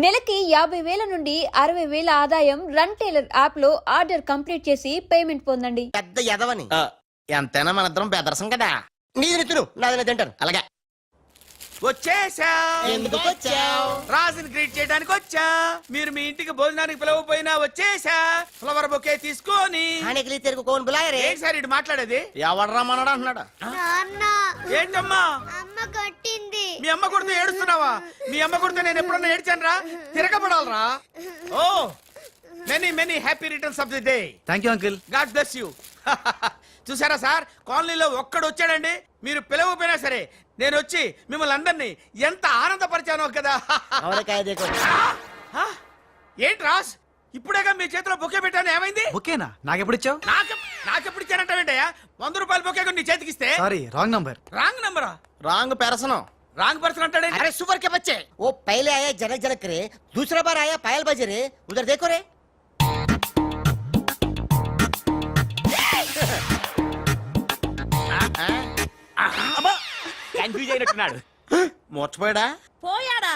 నెలకి 50,000 నుండి 60,000 ఆదాయం రన్ టైలర్ యాప్ లో ఆర్డర్ కంప్లీట్ చేసి పేమెంట్ పొందండి. పెద్ద ఎదవని ఎంతైనా మన ఇద్దరం బెదర్సం కదా. నీది తిను, నాది తింటాను. అలాగే వచ్చేసా. ఎందుకు వచ్చావ్? రాజుని గ్రీట్ చేయడానికి వచ్చా. మీరు మీ ఇంటికి భోజనానికి పిలవపోయినా వచ్చేసా. ఫ్లవర్ బొకే తీసుకొని. హానికలి తిరుగు కోన్ బులాయరే. ఏంటి సార్ ఇటు మాట్లాడేది? ఎవడ్రా మనడా అంటున్నాడు. ఏంటమ్మా? అమ్మ కొట్టింది. మీ అమ్మ కొడితే ఏడుస్తున్నావా? మీ అమ్మ కొడితే నేను ఎప్పుడన్నా ఏడ్చాను రా? తిరగబడాలరా? Oh many many happy returns of the day. Thank you uncle. God bless you. చూసారా సార్, కాలనీలో ఒక్కడు వచ్చాడండి, మీరు పిలవపోయినా సరే నేను వచ్చి మిమ్మల్ని అందరినీ ఎంత ఆనందపరిచానో కదా. ఏంటి రాస్, ఇప్పుడేగా మీ చేతిలో బొకే పెట్టాను, ఏమైంది? బొకేనా? నాకెప్పుడు ఇచ్చావు? నాకెప్పుడు ఇచ్చానంటావేంటయ్యా? 100 రూపాయల బొకే నీ చేతికిస్తే. Sorry, wrong number. రాంగ్ నంబరా? Wrong person. రాంగ్ పర్సన్ అంటాడే. अरे सुपर के बच्चे, वो पहले आया जनक जनक रे, दूसरा बार आया पायल बजे रे, उधर देखो रे. కన్ఫ్యూజ్ అయినట్టున్నాడు. మోర్చిపోయాడా? పోయాడా?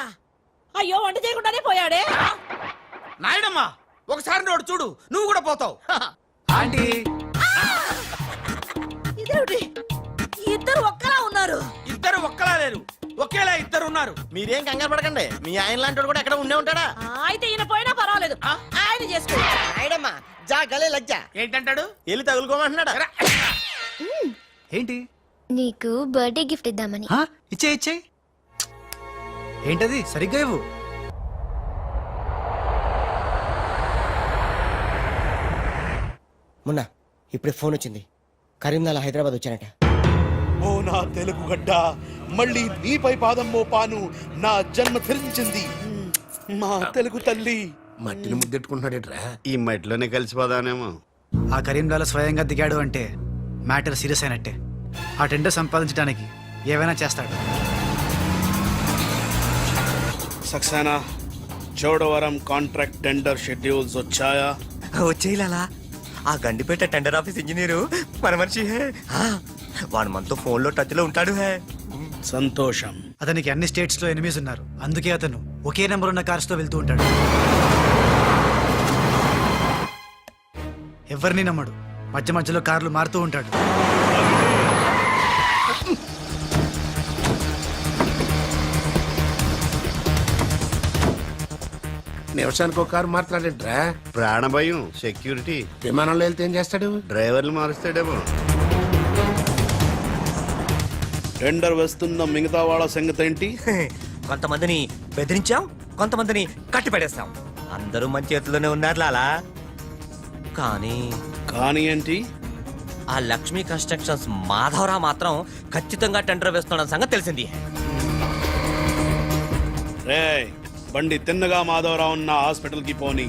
అయ్యో, వంట చేయకుండానే పోయాడే. నాయనమ్మా, ఒకసారి నోడు చూడు, నువ్వు కూడా పోతావు. ఆంటీ, ఇదేమిటి, ఇద్దరు ఒక్కలా ఉన్నారు. ఇద్దరు ఒక్కలా లేరు, ఒకేలా ఇద్దరు ఉన్నారు. మీరేం కంగారు పడకండి, మీ ఆయన లాంటి కూడా ఎక్కడ ఉండే ఉంటాడా. అయితే ఈయన పోయినా పర్వాలేదు, ఆయన చేసుకో. నాయనమ్మా జా గలే లజ్జ. ఏంటంటాడు? వెళ్ళి తగులుకోమంటున్నాడా? ఏంటి? నీకు బర్త్డే గిఫ్ట్ ఇద్దామని. ఇచ్చే ఇచ్చే. ఏంటది? సరిగ్గా ఇవ్వు. మొన్న ఇప్పుడు ఫోన్ వచ్చింది, కరీంనగర్ హైదరాబాద్ వచ్చానట. ఓ నా తెలుగు గడ్డ, మళ్ళీ నీపై పాదం మోపాను, నా జన్మ ధరించింది మా తెలుగు తల్లి. మట్టిని ముద్దెట్టుకుంటున్నాడేట్రా? ఈ మట్టిలోనే కలిసిపోదానేమో. ఆ కరీంలాల స్వయంగా దిగాడు అంటే మ్యాటర్ సీరియస్ అయినట్టే. ఆ టెండర్ సంపాదించడానికి ఏవైనా చేస్తాడు. Saxena, Chodavaram contract tender schedules వచ్చాయా? వచ్చేయాలా? ఆ గండిపేట టెండర్ ఆఫీస్ ఇంజనీరు మన మనిషి హే. వాడు మనతో ఫోన్ లో టచ్ లో ఉంటాడు హే. సంతోషం. అతనికి అన్ని స్టేట్స్ లో ఎనిమీస్ ఉన్నారు, అందుకే అతను ఒకే నెంబర్ ఉన్న కార్స్ తో వెళ్తూ ఉంటాడు. ఎవరిని నమ్మడు, మధ్య మధ్యలో కార్లు మారుతూ ఉంటాడు. నిమిషానికి ఒక కారు మాట్లాడేట్రా? ప్రాణభయం, సెక్యూరిటీ. విమానంలో వెళ్తే ఏం చేస్తాడు? డ్రైవర్లు మారుస్తాడేమో. టెండర్ వేస్తున్న మిగతా వాళ్ళ సంగతి ఏంటి? కొంతమందిని బెదిరించాం, కొంతమందిని కట్టి పడేస్తాం. అందరూ మన చేతుల్లోనే ఉన్నారు లాలా. కానీ ఏంటి? ఆ లక్ష్మీ కన్స్ట్రక్షన్స్ మాధవరావు మాత్రం ఖచ్చితంగా టెండర్ వేస్తున్న సంగతి తెలిసింది. రే, బండి తిన్నగా మాధవరావు ఉన్న హాస్పిటల్ కి పోని.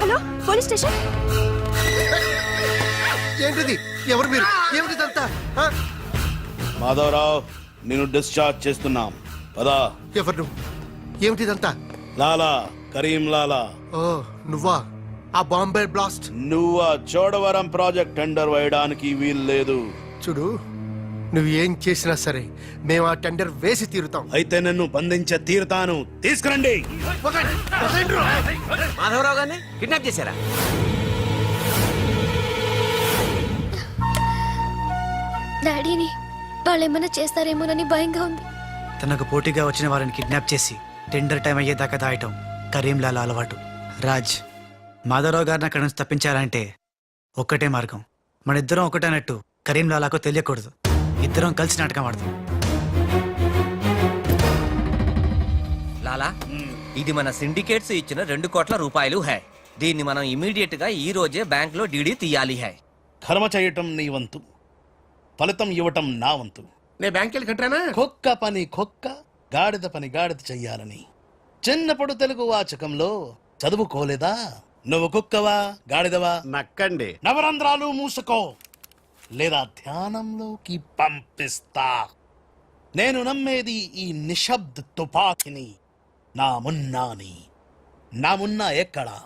Hello, police station. ఏంటిది? ఎవరు మీరు? ఏమిటిదంతా? మాధవరావు, నేను డిశ్చార్జ్ చేస్తున్నాం. పదా. ఎవరు నువ్వు? ఏమిటిదంతా? లాలా, కరీం లాలా. ఓ నువ్వా? ఆ బాంబే బ్లాస్ట్. నువ్వు ఆ చోడవరం ప్రాజెక్ట్ టెండర్ వేయడానికి వీలు లేదు. చూడు, నువ్వు ఏం చేసినా సరే మేము ఆ టెండర్ వేసి తీరుతాం. అయితే నన్ను బంధించే తీరుతాను. తీసుకురండి. మాధవరావు గారిని కిడ్నాప్ చేశారా? డాడీని వాళ్ళు ఏమైనా చేస్తారేమోనని భయంగా ఉంది. తనకు పోటీగా వచ్చిన వారిని కిడ్నాప్ చేసి టెండర్ టైం అయ్యేదాకా దాయటం కరీంలాల అలవాటు. రాజ్, మాధవరావు గారిని అక్కడి నుంచి తప్పించాలంటే ఒక్కటే మార్గం. మన ఇద్దరం ఒకటన్నట్టు కరీంలాలకు తెలియకూడదు. ఇద్దరం కలిసి నాటకం ఆడతాం. లాలా, ఇది మన సిండికేట్స్ ఇచ్చిన 2 కోట్ల రూపాయలు హై. దీన్ని మనం ఇమీడియట్ గా ఈ రోజే బ్యాంక్ లో డీడీ తీయాలి హై. కర్మ చేయటం నీ వంతు, ఫలితం ఇవ్వటం నా వంతు. నేను బ్యాంక్ వెళ్ళి కట్టానా? కుక్క పని కుక్క, గాడిద పని గాడిద చెయ్యాలని చిన్నప్పుడు తెలుగు వాచకంలో చదువుకోలేదా? నువ్వు కుక్కవా గాడిదవా? నక్కండి. నవరంధ్రాలు మూసుకో లేదా ధ్యానంలోకి పంపిస్తా. నేను నమ్మేది ఈ నిశ్శబ్ద తుపాకిని. నా మున్నాని. నా మున్నా ఎక్కడా?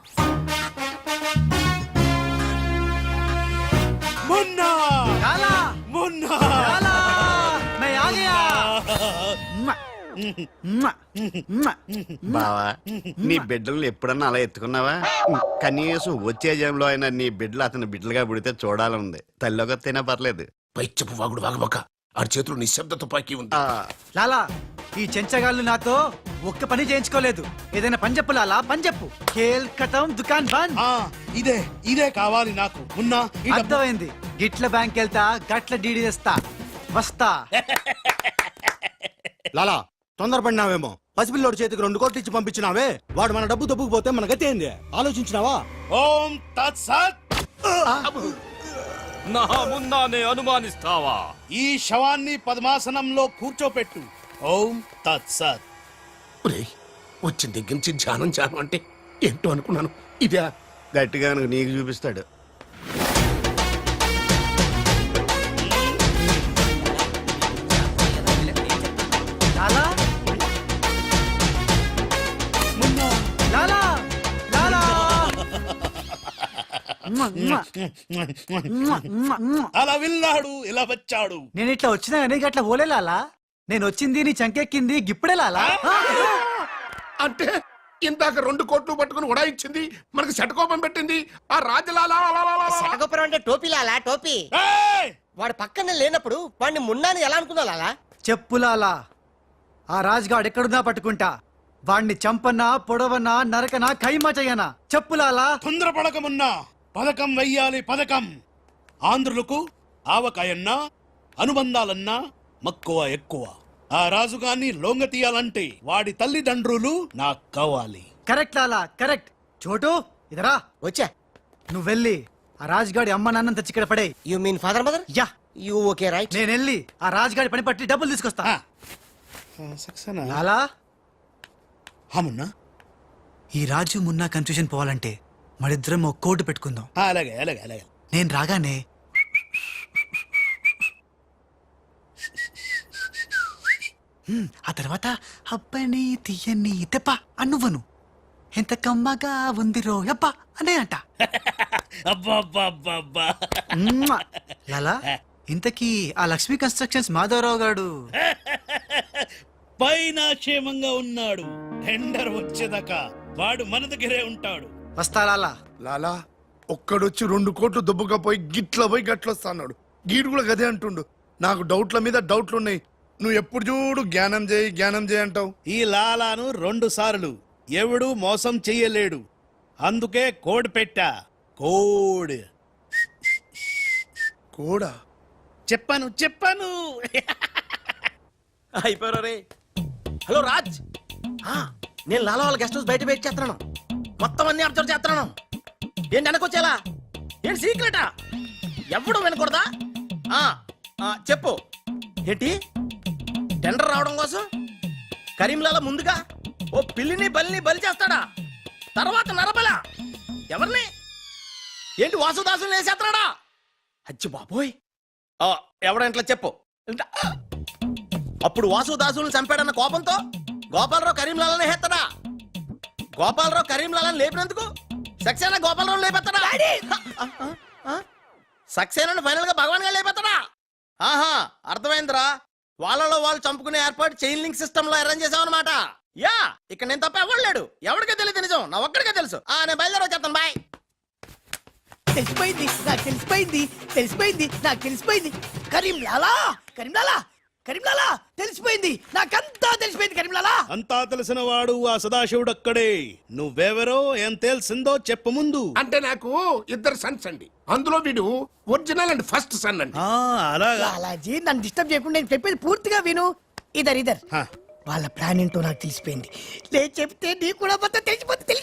మున్నా! లాలా మున్నా! లాలా मैं आ गया బావా నీ బిడ్డలు ఎప్పుడన్నా అలా ఎత్తుకున్నావా? కనీసం వచ్చే జంలో అయినా నీ బిడ్డలు అతని బిడ్డలుగా పుడితే చూడాలనుంది. తల్లిలోకొత్తైనా పర్లేదు. పై చెప్పు వాగుడు వాగబక్క. ఆ చేతిలో నిశ్శబ్ద తుపాకీ ఉంది. లాలా ఈ చెంచగాళ్ళు నాతో ఒక్క పని చేయించుకోలేదు. ఏదైనా పని చెప్పు లాలా, పని చెప్పు. ఖేల్ ఖతం దుకాన్ బంద్. ఇదే కావాలి నాకు. మున్నా ఈ డబ్బు- అర్థమైంది. గిట్ల బ్యాంక్ వెళ్తా, గట్ల డీడీ తెస్తా, వస్తా. లాలా తొందరపడినావేమో. పసిపిల్లోడి చేతికి 2 కోట్లు ఇచ్చి పంపించినావే, వాడు మన డబ్బు దొబ్బుకుపోతే మన గతి ఏంది? ఆలోచించినావా? ఓం తత్సత్. నా మున్నానే అనుమానిస్తావా? ఈ శవాన్ని పద్మాసనంలో కూర్చోపెట్టు. ఓం తత్సత్. వచ్చిన దగ్గర నుంచి ధ్యానం అంటే ఏంటో అనుకున్నాను. ఇదే గట్టిగా నీకు చూపిస్తాడు. లాలా లాలా లాలా అలా విన్నాడు, ఇలా వచ్చాడు. నేను ఇట్లా వచ్చినా కానీ గట్ల పోలే లాలా. నేను వచ్చింది నీ చంకెక్కింది గిప్పుడే లాలా. అంటే ఇందాక 2 కోట్లు పట్టుకుని ఉడాయించింది, మనకి శటకోపం పెట్టింది ఆ రాజలాలా. శటగోపురం అంటే టోపీ లాలా, టోపీ. ఏయ్! వాడు పక్కన లేనప్పుడు వాడిని మున్నాని ఎలా అనుకున్నా లాలా? చెప్పు లాలా. ఆ రాజ్గాడ్ ఎక్కడున్నా పట్టుకుంటా. వాణ్ణి చంపనా, పొడవనా, నరకనా, ఖైమా చెయ్యనా? చెప్పు లాలా. తొందరపడకమున్నా. పథకం వెయ్యాలి, పథకం. ఆంధ్రులకు ఆవకాయన్నా అనుబంధాలన్నా మక్కువ ఎక్కువ. ఆ రాజుగాన్ని లొంగ తీయాలంటే వాడి తల్లిదండ్రులు నాకు కావాలి. కరెక్ట్ లాలా, కరెక్ట్. చోటు ఇదరా. వచ్చా. నువ్వు వెళ్ళి ఆ రాజ్గాడి అమ్మ నాన్న తెచ్చి ఇక్కడ పడే. You mean father mother? Yeah, you okay right. నేను వెళ్ళి ఆ రాజ్గాడి పని పట్టి డబ్బులు తీసుకొస్తా. సక్సేనా? లాలా మున్నా ఈ రాజు మున్నా కన్ఫ్యూజన్ పోవాలంటే మరిద్దరం ఒక కోటు పెట్టుకుందాం. అలాగే అలాగే అలాగే. నేను రాగానే ఆ తర్వాత అబ్బని తీయని తెప్ప అన్నువ్వను. ఎంత కమ్మగా ఉంది రోయబ్బా అనే అంట. అబ్బా మ్మ్. లాలా ఇంతకీ ఆ లక్ష్మీ కన్స్ట్రక్షన్స్ మాధవరావు గాడు పైన క్షేమంగా ఉన్నాడు. టెండర్ వచ్చేదాకా వాడు మన దగ్గరే ఉంటాడు. వస్తా లాలా. లాలా ఒక్కడొచ్చి 2 కోట్లు దుబ్బకపోయి గిట్ల పోయి గట్లొస్తాడు. గీడు కూడా గదే అంటుండు. నాకు డౌట్ల మీద డౌట్లున్నాయి. నువ్వు ఎప్పుడు చూడు జ్ఞానం చేయి అంటావు. ఈ లాలాను 2 సార్లు ఎవడు మోసం చెయ్యలేడు. అందుకే కోడ్ పెట్టా. కోడ్ కూడా చెప్పాను. అయిపోయారు రే. హలో రాజ్, నేను లాలా వాళ్ళ గెస్ట్ హౌస్ బయట వెయిట్ చేస్తున్నాను. మొత్తం అన్ని అబ్జర్వ్ చేస్తున్నాను. ఏంటి వెనకొచ్చేలా? ఏంటి సీక్రెటా? ఎవడు వినకూడదా? చెప్పు. ఏంటి టెండర్ రావడం కోసం కరీంలాలా ముందుగా ఓ పిల్లిని బలిని బలి చేస్తాడా? తర్వాత నరబల ఎవరిని? ఏంటి వాసుదాసుని వేసేస్తాడా? అచ్చి బాబోయ్. ఎవడంట్లా చెప్పు. అప్పుడు వాసుదాసుని చంపాడన్న కోపంతో గోపాలరావు కరీంలాలని హెత్తడా? గోపాలరావు కరీంలాలని లేపినందుకు సక్సేనా గోపాలరావు లేపెత్తడా? సక్సేనాను ఫైనల్ గా భగవాన్ గా లేపెత్తడా? ఆహా, అర్థమైందిరా. వాళ్ళలో వాళ్ళు చంపుకునే ఏర్పాటు చైన్ లింక్ సిస్టమ్ లో అరేంజ్ చేసామన్నమాట. యా, ఇక్కడ నేను తప్ప ఎవరు లేడు. ఎవరికే తెలియదు నిజం, నా ఒక్కడికే తెలుసు. నేను బయలుదేరి వచ్చేస్తాను. బాయ్. తెలిసిపోయింది నాకు, తెలిసిపోయింది నాకు, తెలిసిపోయింది. కరీంలాలా తెలిసిపోయింది నాకంతా, తెలిసిపోయింది కరీంలాలా. అంతా తెలిసిన వాడు ఆ సదాశివుడు అక్కడే. నువ్వెవరో ఏం తెలిసిందో చెప్పు ముందు. అంటే నాకు 2 సన్స్ అండి. అందులో వీడు ఒరిజినల్ అండ్ ఫస్ట్ సన్ అండి. అలాగా. లాలాజీ నన్ను డిస్టర్బ్ చేయకుండా నేను చెప్పేది పూర్తిగా విను. ఇదర్ వాళ్ళ ప్లాన్ ఏంటో నాకు తెలిసిపోయింది. చెప్తే నీకు కూడా మొత్తం తెలిసిపోతుంది.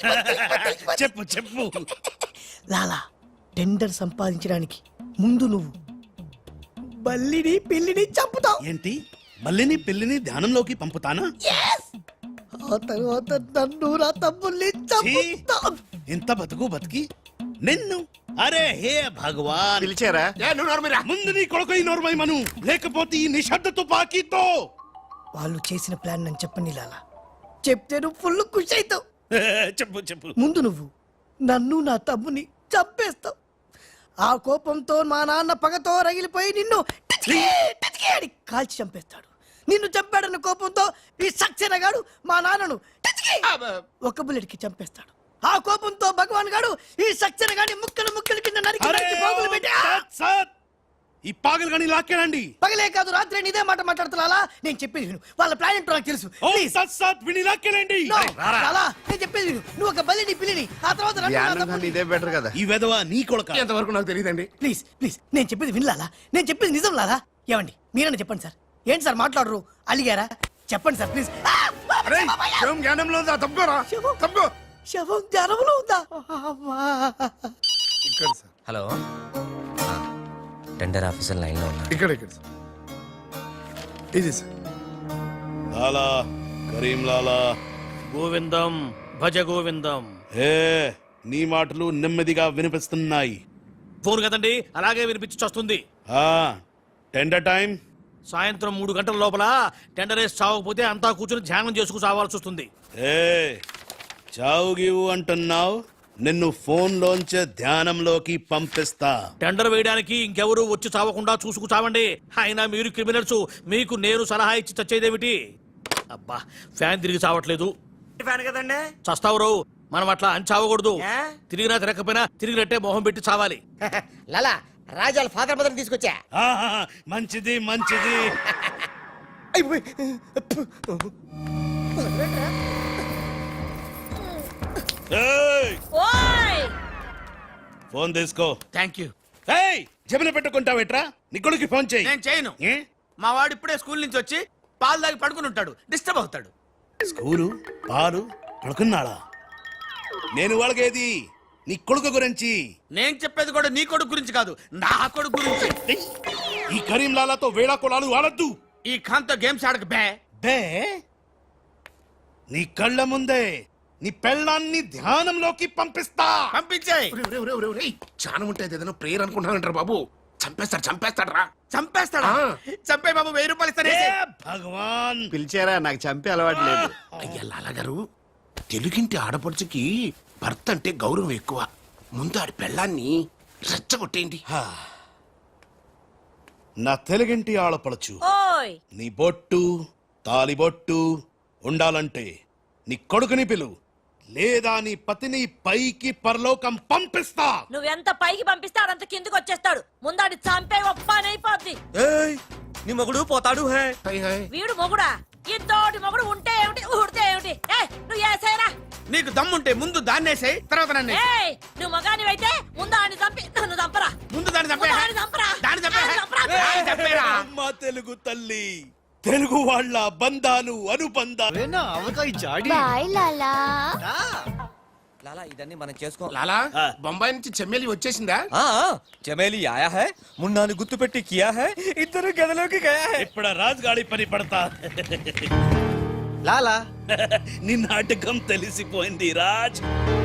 చెప్పు. లాలా టెండర్ సంపాదించడానికి ముందు నువ్వు బల్లిని పిల్లిని చంపుతావు. ఏంటి? బల్లిని పిల్లిని ధ్యానంలోకి పంపుతానా? ఆ తర్వాత నన్ను నా తమ్ముల్ని చంపుతా. ఇంత బతుకు బతికి నిన్ను అరే హే భగవాన్ పిలిచారా ముందు నీ కొడుకు ఈ నోర్మై మను లేకపోతే ఈ నిశ్శబ్ద తుపాకీతో వాళ్ళు చేసిన ప్లాన్ నన్ను చెప్పని లాలా. చెప్తే నువ్వు ఫుల్ ఖుషి అవుతావు. చెప్పు చెప్పు ముందు నువ్వు నన్ను నా తమ్ముని చంపేస్తావు. ఆ కోపంతో మా నాన్న పగతో రగిలిపోయి నిన్ను టిచ్కి టిచ్కి అని కాల్చి చంపేస్తాడు. నిన్ను చంపాడన్న కోపంతో ఈ సక్సేనా గాడు మా నాన్నను టిచ్కి ఒక బుల్లెట్ కి చంపేస్తాడు. ఆ కోపంతో భగవాన్ గాడు ఈ సక్సేనా గాని ముక్కలు ముక్కలు కింద నరికి అరే నరికి పోగులు పెట్టి సత్ సత్ ఈ పాగలు గాని లాక్కేనండి పగలే కాదు రాత్రి ఇదే మాట మాట్లాడుతున్నా. నేను చెప్పేది విను. వాళ్ళ ప్లాన్ ఏంటో నాకు తెలుసు. ఓ Please. సత్ సత్ విని లాక్కేనండి No, లాలా, నేను చెప్పేది విను. నువ్వు ఒక బలిని పిల్లిని ఆ తర్వాత నన్ను నా ధ్యానం తమ్ముడిని- ఇదే బెటర్ కదా ఈ వెధవ నీ కొడుక ఎంతవరకు నాకు తెలియదండి. ప్లీజ్ ప్లీజ్ నేను చెప్పేది వినలాలా. నేను చెప్పేది నిజం లాలా. ఏమండి మీరన్నా చెప్పండి సార్. ఏంటి సార్ మాట్లాడరు? అలిగారా? చెప్పండి సార్ ప్లీజ్. అరే శవం జ్ఞానంలో ఉందా? తప్పుకోరా శవం? తప్పుకో. శవం జ్వరంలో ఉందా? అమ్మా. ఇక్కడ సార్, హలో టెండర్ ఆఫీసర్ లైన్లో ఉన్నారు. ఇక్కడ ఇక్కడ సార్. ఇది సార్. లాలా కరీం లాలా గోవిందం భజ గోవిందం. హే నీ మాటలు నెమ్మదిగా వినిపిస్తున్నాయి. ఫోన్ కదండి, అలాగే వినిపించి వస్తుంది. ఆ టెండర్ టైం సాయంత్రం 3 గంటల లోపల టెండర్ వేసి చావకపోతే అంతా కూర్చొని ధ్యానం చేసుకు చావాల్సి వస్తుంది. ఏ చావు గీవు అంటున్నావు, నిన్ను ఫోన్ లోంచే ధ్యానంలోకి పంపిస్తా. టెండర్ వేయడానికి ఇంకెవరు వచ్చి చావకుండా చూసుకు చావండి. అయినా మీరు క్రిమినల్స్, మీకు నేను సలహా ఇచ్చి చచ్చేదేమిటి? అబ్బా ఫ్యాన్ తిరిగి చావట్లేదు. ఫ్యాన్ కదండి. చస్తావు మనం అట్లా అని చావకూడదు. తిరిగినా తిరగకపోయినా తిరిగినట్టే మొహం పెట్టి చావాలి. లాలా రాజాల ఫాదర్ మదర్ తీసుకొచ్చా. ఆహా, మంచిది మంచిది. ఏయ్, ఫోన్ తీసుకో. Thank you. ఏయ్ జబిన పెట్టుకుంటావేట్రా? నీ కొడుకు ఫోన్ చేయి. నేను చేయను. ఏ? మా వాడు ఇప్పుడే స్కూల్ నుంచి వచ్చి పాలు తాగి పడుకుని ఉంటాడు, డిస్టర్బ్ అవుతాడు. స్కూలు పాలు పడుకున్నాడా? నేను వాళ్ళకేది నీ కొడుకు గురించి. నేను చెప్పేది కూడా నీ కొడుకు గురించి కాదు, నా కొడుకు గురించి. ఏయ్, ఈ కరీం లాలాతో వేళా కొలాలు ఆడద్దు. ఈ ఖాన్తో గేమ్స్ ఆడక బే. బే నీ కళ్ళ ముందే నీ పెళ్ళాన్ని ధ్యానంలోకి పంపిస్తా. పంపించేయ్. జ్ఞానం ఉంటే ఏదైనా ప్రేయర్ అనుకుంటానంటారు బాబు. చంపేస్తాడు రా. చంపేస్తాడా? చంపే బాబు 1000 రూపాయలు ఇస్తానే. ఏ భగవాన్ పిలిచారా? నాకు చంపే అలవాటు లేదు. అయ్యా లాలగారు, తెలుగింటి ఆడపడుచుకి భర్త అంటే గౌరవం ఎక్కువ. ముందు ఆడి పెళ్ళాన్ని రెచ్చగొట్టేయండి. నా తెలుగింటి ఆడపడచ్చు నీ బొట్టు తాలిబొట్టు ఉండాలంటే నీ కొడుకుని పిలు, లేదా నీ పతిని పైకి పరలోకం పంపిస్తా. నువ్వెంత పైకి పంపిస్తే ఆడంత కిందకి వచ్చేస్తాడు. ముందాడి చంపే ఒప్పనైపోద్ది. ఏయ్, నీ మొగుడు పోతాడు హే. వీడు మొగుడా? ఇద్దోటి మొగుడు ఉంటే ఏమిటి, ఊడితే ఏమిటి? నువ్వు ఏసేరా. నీకు దమ్ముంటే ముందు దాన్నేసేయ్, తర్వాత నన్ను వేసేయ్. ఏయ్, నువ్వు మగాని అయితే ముందు ఆడిని చంపి నన్ను చంపరా. ముందు దాన్ని చంపే. ముందు ఆడిని చంపరా. దాన్ని చంపే. ఆడిని చంపరా. దాన్ని చంపేరా. అమ్మా తెలుగు తల్లి, తెలుగు వాళ్ళ బంధాలు అనుబంధాలు. బాయ్ లాలా. లాలా ఇదన్నీ మనం చేసుకో. లాలా బొంబాయి నుంచి చెమ్మేలి వచ్చేసిందా? చమేలి ఆయా హై, మున్నాని గుర్తు పెట్టి కియా హై, ఇద్దరు గదిలోకి గయా హై. ఇప్పుడు రాజుగాడి పని పడతా. లాలా నీ నాటకం తెలిసిపోయింది రాజ్.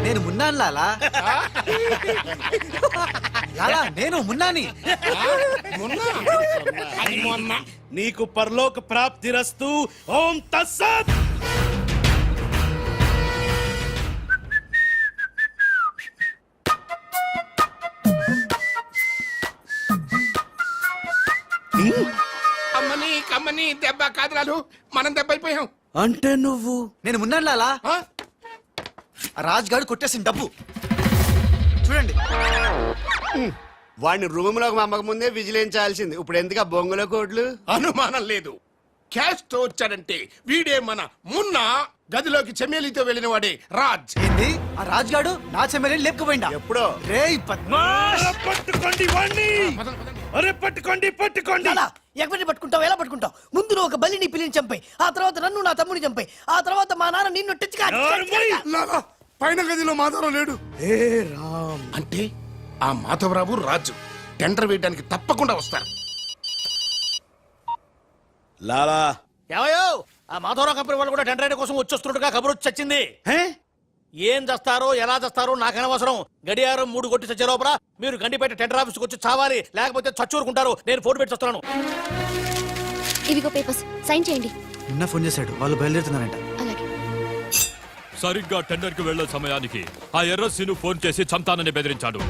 నేను మున్నాను లాలా. లాలా నేను మున్నాని. నీకు పరలోక ప్రాప్తిరస్తు. ఓం తస్సత్. అమ్మని కమ్మని దెబ్బ కాదురాలు, మనం దెబ్బ అయిపోయాం. అంటే నువ్వు నేను మున్నాను లాలా. ఆ? ఆ రాజ్ గారు కొట్టేసిన డబ్బు చూడండి. వాడిని రూమ్ లోకి మమ్మక ముందే విజిలించాల్సింది. ఇప్పుడు ఎందుకు ఆ బొంగులో కోట్లు? అనుమానం లేదు. క్యాష్ తో వచ్చాడంటే వీడే మన మున్న. గదిలోకి చెమ్మేలితో వెళ్ళిన వాడే రాజ్. ఏంది ఆ రాజ్ గాడు నా చెమ్మెల్ని లేపుకుపోయిందా? ఎప్పుడో. రేయ్ పద్మాష్. పట్టుకోండి వాణ్ణి. అరే పట్టుకోండి పట్టుకోండి. లాలా, ఎక్కడిని పట్టుకుంటావు? ఎలా పట్టుకుంటావు? ముందు నువ్వు ఒక బలిని పిల్లిని చంపాయి, ఆ తర్వాత నన్ను నా తమ్ముని చంపాయి, ఆ తర్వాత మా నాన్న నిన్ను టిచ్చుకా. లాలా పైన గదిలో మాధవరావు లేడు. ఏ రామ్, అంటే ఆ మాధవరావు రాజు టెండర్ వేయడానికి తప్పకుండా వస్తారు. లాలా ఏవయ్యో ఆ మాధవరావు కంపెనీ వాళ్ళు కూడా టెండర్ కోసం వచ్చేస్తున్నట్టుగా కబురు వచ్చి చచ్చింది. హే? ఏం చేస్తారో ఎలా చేస్తారో నాకు అనవసరం. గడియారం 3 కొట్టి చచ్చే లోపల మీరు గండిపేట టెండర్ ఆఫీస్కి వచ్చి చావాలి, లేకపోతే చచ్చూరుకుంటారు. నేను ఫోన్ పెట్టి వస్తున్నాను. ఇవిగో పేపర్స్ సైన్ చేయండి. నిన్న ఫోన్ చేశాడు, వాళ్ళు బయలుదేరుతున్నారంట. అలాగే. సరిగ్గా టెండర్ కి వెళ్లే సమయానికి ఆ ఎర్ర సీను ఫోన్ చేసి చంతానని బెదిరించాడు.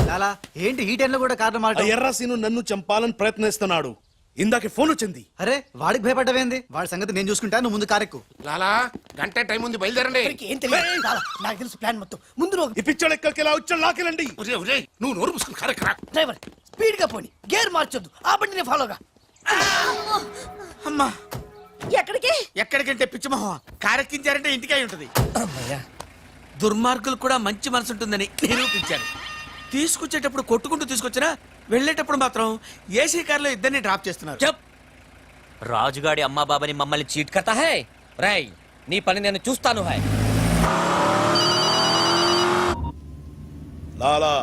లాలా ఏంటి ఈ టైంలో కూడా కారణం ఆ మాట? ఎర్ర సీను నన్ను చంపాలని ప్రయత్నిస్తున్నాడు. ఇందాకే ఫోన్ వచ్చింది. అరే వాడికి భయపడ్డవేంది? వాడి సంగతి నేను చూసుకుంటా, నువ్వు ముందు కారెక్కు. లాలా గంట టైం ఉంది, బయలుదేరండి. ఎవరికి ఏం తెలియదు లాలా, నాకు తెలుసు ప్లాన్ మొత్తం. ముందు నువ్వు ఈ పిచ్చోడు ఎక్కడికి ఎలా వచ్చాడు లాకెళ్ళండి. నువ్వు నోరు మూసుకుని కరెక్ట్. డ్రైవర్ స్పీడ్ గా పోని, గేర్ మార్చొద్దు, ఆ బండిని ఫాలోగా. అమ్మా ఎక్కడికి? ఎక్కడికంటే పిచ్చిమోహం కారెక్కించారంటే ఇంటికి అయి ఉంటది. దుర్మార్గులు కూడా మంచి మనసు ఉంటుందని నిరూపించారు. తీసుకొచ్చేటప్పుడు కొట్టుకుంటూ తీసుకొచ్చినా వెళ్ళేటప్పుడు మాత్రం ఏసీ కార్లో ఇద్దరిని డ్రాప్ చేస్తున్నారు. చెప్ రాజుగాడి అమ్మా బాబాని మమ్మల్ని చీట్ కర్తా హై. రేయ్ నీ పని నేను చూస్తాను హై. లాలా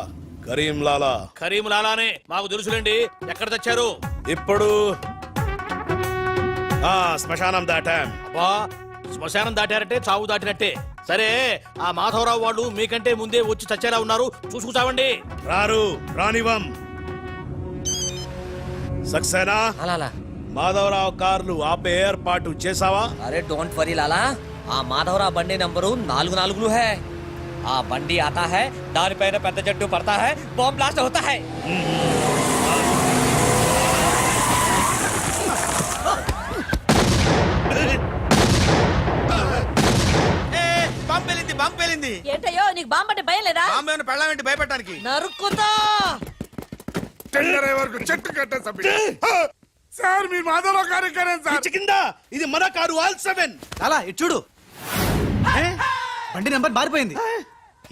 కరీం లాలా. కరీం లాలానే మాకు తెలుసులేండి. ఎక్కడ తెచ్చారు? ఇప్పుడు శ్మశానం దాటాం. అబ్బా శ్మశానం దాటారంటే చావు దాటినట్టే. సరే ఆ మాధవరావు వాళ్ళు మీకంటే ముందే వచ్చి చచ్చేలా ఉన్నారు, చూసుకుచావండి. రారు రానివం. సక్సేనా అలా మాధవరావు కార్లు ఆపే ఏర్పాటు చేసావా? అరే డోంట్ వరీ లాలా, ఆ మాధవరావు బండి నంబరు 44 హై. ఆ బండి ఆతా హై, దానిపైన పెద్ద జట్టు పడతా హై, బాంబ్ బ్లాస్ట్ అవుతా హై. బాంబు పేలింది. ఏంటయ్యో నీకు బాంబంటే భయం లేదా? బాంబు పెళ్ళామేంటి భయపెట్టడానికి? నరుకుతా. వరకు చెట్టు కట్టేసా సార్. మీ మాధవరావు కార్యక్రమం సార్. కింద ఇది మన కారు ఆల్ 7. లాలా ఇటు చూడు, బండి నెంబర్ మారిపోయింది.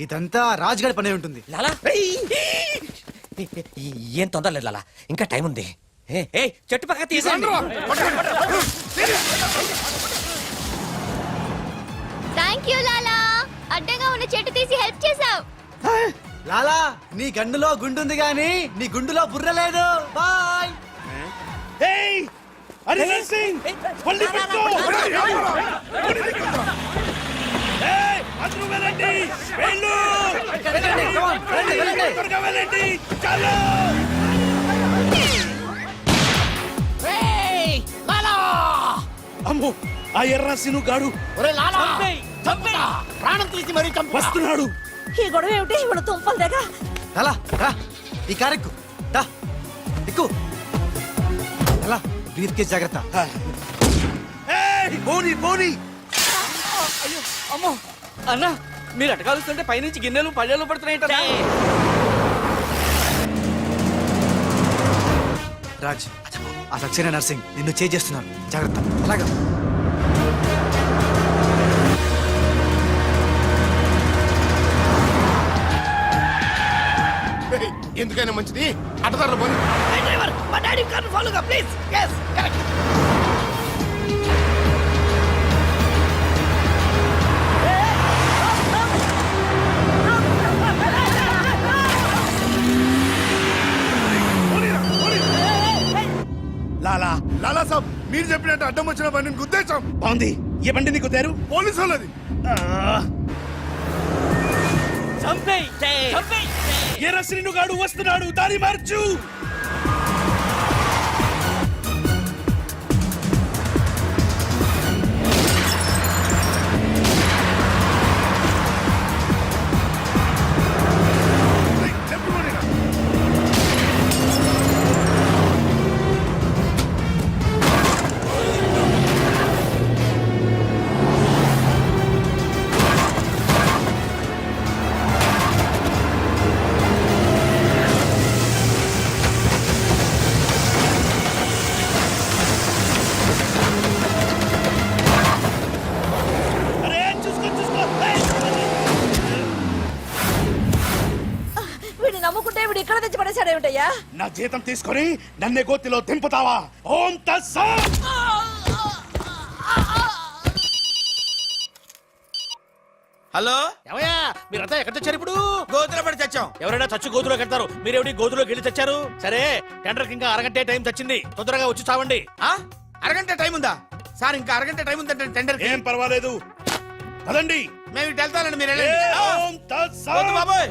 ఇదంతా రాజుగాడి పనే ఉంటుంది. లాలా ఏం తొందర లేదు లాలా, ఇంకా టైం ఉంది. ఏ చెట్టు పక్క తీసండి. థ్యాంక్ యూ లాలా, అడ్డంగా ఉన్న చెట్టు తీసి హెల్ప్ చేసావు. లాలా నీ గండులో గుండుంది గాని నీ గుండులో బుర్ర లేదు. బాయ్. ఏయ్ హరిహర్ సింగ్ పల్లి పెట్టు. ఏయ్ అందరూ వెళ్ళండి, వెళ్ళు. త్వరగా వెళ్ళండి, చలో. అమ్మో ఆ ఎర్ర సీను గాడు ప్రాణం తీసి మరీ చంపు. వస్తున్నాడు. ఈ గొడవ ఏమిటి? ఇప్పుడు తుంపలు దగ్గర లాలా రా, ఈ కారెక్కు దా, ఎక్కు. లాలా బ్రీత్ కేస్ జాగ్రత్త. ఏయ్ పోనీ పోనీ. అమ్మో అన్న, మీరు అటకాలుస్తుంటే పైనుంచి గిన్నెలు పళ్ళెలు పడుతున్నాయి. రాజ్, ఆ సక్సేనా నర్సింగ్ నిన్ను చేస్తున్నాను, జాగ్రత్త. అలాగా ఎందుకైనా మంచిది అటదారులు పోనీ. డ్రైవర్ మా డాడీ కార్ని ఫాలోగా please. yes correct. Lala Lala సాబ్, మీరు చెప్పినట్టు అడ్డం వచ్చిన బండిని గుద్దేశాం. బాగుంది. ఏ బండిని కుదారు? పోలీసు వాళ్ళది. ఎర్ర శ్రీను గాడు వస్తున్నాడు, దారి మార్చు. నమ్ముకుంటే ఇప్పుడు ఇక్కడ తెచ్చి పడేశాడేమిటయ్యా? నా జీతం తీసుకొని నన్నే గోతిలో దింపుతావా? ఓం తస్సత్. హలో ఏమయ్యా మీరంతా ఎక్కడ తెచ్చారు ఇప్పుడు? గోతులో పడి తెచ్చాం. ఎవరైనా చచ్చి గోతులోకి వెళ్తారు, మీరేమిటి గోతులోకి వెళ్ళి తెచ్చారు? సరే, టెండర్కి ఇంకా అరగంటే టైం తెచ్చింది, తొందరగా వచ్చి చావండి. ఆ? అరగంట టైం ఉందా సార్? ఇంకా అరగంట టైం ఉందంటే టెండర్ ఏం పర్వాలేదు, పదండి. మేము ఇటు వెళ్తానండి, మీరు వెళ్ళండి. ఓం తత్సత్. వద్దు బాబోయ్.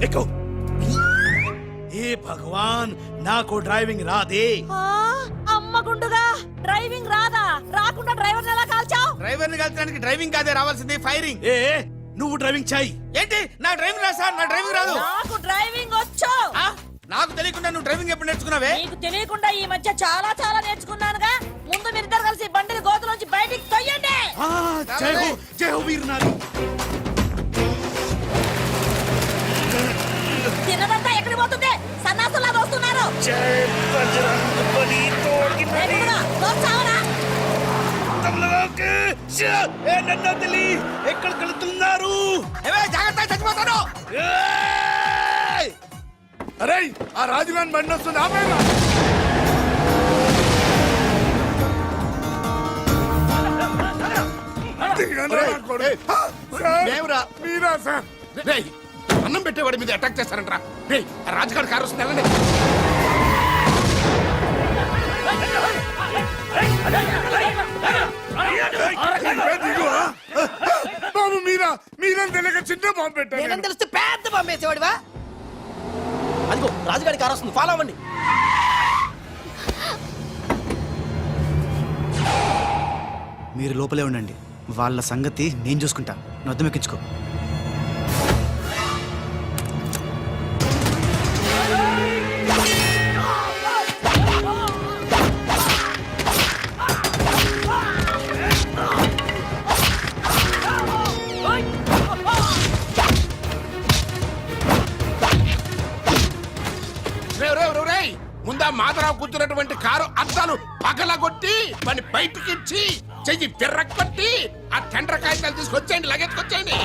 ఎక్కు. ఏ భగవాన్, నాకు డ్రైవింగ్ రాదే. ఆ, అమ్మ గుండుగా డ్రైవింగ్ రాదా? రాకుండా డ్రైవర్ ఎలా కాల్చావు? డ్రైవర్ని కలిసడానికి డ్రైవింగ్ కాదే రావాల్సింది, ఫైరింగ్. ఏ నువ్వు డ్రైవింగ్ చాయి. ఏంటి నా డ్రైవింగ్ రాదు సార్, నా డ్రైవింగ్ రాదు. నాకు డ్రైవింగ్ వచ్చు. ఆ? నాకు తెలియకుండా నువ్వు డ్రైవింగ్ ఎప్పుడు నేర్చుకున్నావే? నీకు తెలియకుండా ఈ మధ్య చాలా చాలా నేర్చుకున్నానుగా. ముందు మీరిద్దరు కలిసి బండిని గోతులోంచి బయటికి తొయ్యండి. జై హో, జై హో వీర్ నారి. తిన్నదంతా ఎక్కడికి పోతుంది? సన్నాసులా వస్తున్నారు. జై బజరంగ బలి తోడ్కి నరి. చావరా? తమలోకి ఏ నన్ను తెలి ఎక్కడికి వెళ్తున్నారు? ఏవే, జాగ్రత్త, చచ్చిపోతాను. ఏయ్! అరే ఆ రాజుగాని బండి వస్తుంది, ఆపేరా. మీరా సార్? అన్నం పెట్టేవాడి మీద అటాక్ చేస్తారంట్రా. రాజుగారి కారు వస్తుంది, వెళ్ళండి. బాబు మీరేం తెలియక చిన్న బాంబు పెట్టారు. నేనేం తెలిస్తే పెద్ద పంపేసేవాడివా? అదిగో రాజుగారి కారు వస్తుంది, ఫాలో అవ్వండి. మీరు లోపలే ఉండండి, వాళ్ళ సంగతి నేను చూసుకుంటా. నొద్దం ఎక్కించుకో. ముందా మాధరావు కూర్చున్నటువంటి కారు అద్దాలు పగలగొట్టి వాడిని బయటికి ఇచ్చి చెయ్యి తిర్రకొట్టి ఆ టెండర్ కాగితాలు తీసుకొచ్చేయండి, లగెత్తుకొచ్చేయండి.